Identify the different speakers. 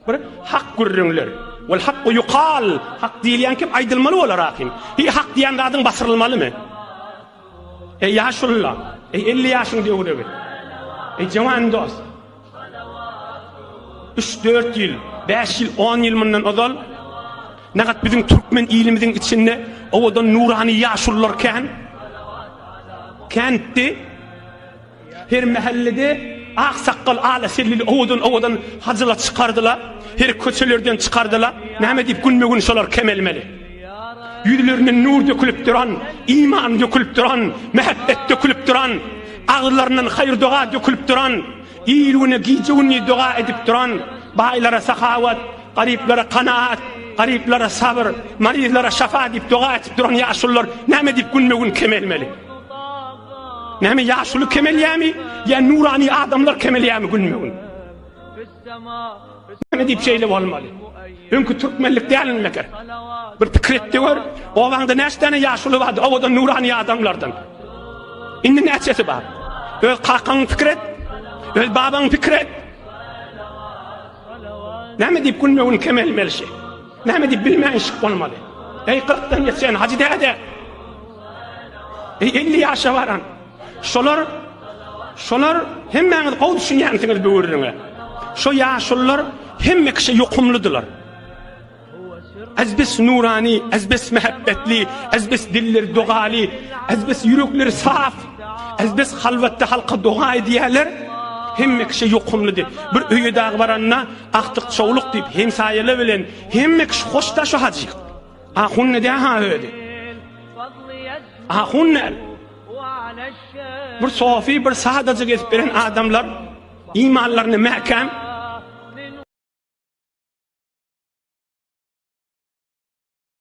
Speaker 1: Bir hak görüngler. Wal haqqu yuqal. Hak diýilýän kim aýdylmaly bolar akim. Hi hak diýen zadyň basyrylmalymy? Ey yaşulla, ey 50 ýaşyň diýerler. Ey jawan dost. 3-4 ýyl, 5 ýyl, 10 ýyl mundan ozal nägat biziň türkmen ilimiziň içinde owadan nurany ýaşullar kentdi. Her mahallede aksaqqal ala sellili owadan hajylar çykardylar. Her köçelerden çykardylar. Näme diýip gülmegün şolar kemelmeli. Yüzlerine nur dökülüp duran, iman dökülüp duran, mehabbet dökülüp duran, ağızlarından hayır dua dökülüp duran, iyiliğine giyeceğini dua edip duran, baylara sahavat, gariplere kanaat, gariplere sabır, marizlere şafa deyip dua edip duran yaşlılar, näme deyip gülmegün kemelmeli. Näme yaşlı kemelyämi, ya nurani adamlar kemelyämi gülmegün. Näme deyip şeyle olmalı. Önkü Türkmenlik dälinmeker. Bir pikretdi var, o wagtda näçe ýaşuly bardy, owadan nurani adamlardan. Indi näçesi bar? Öz qaqaň pikret, öz babaň pikret. Näme diýip gülmegün kemelmelşi? Näme diýip bilmeýän şyk bolmaly? Ey 40-dan ýetsen hacı däde. Ey 50 ýaşa baran. Şolar hemmeňiz gowy düşünýänsiňiz bu wurduňa. Şo ýaşullar hemme kişi ýokumlydylar. Azbes nurani, azbes mehabbetli, azbes diller dugali, azbes yürekleri saf, azbes halvatta halka dua ediyorlar. Hemme kişi yokumludy. Bir öýe dağı baranna aktyk çoğuluk deyip hemsaýele bilen hemme kişi hoşdaşy hajyk. Ahunne de ha öýdi. Ahunne. Bir sofi bir sadacı gezip beren adamlar imanlaryny mäkem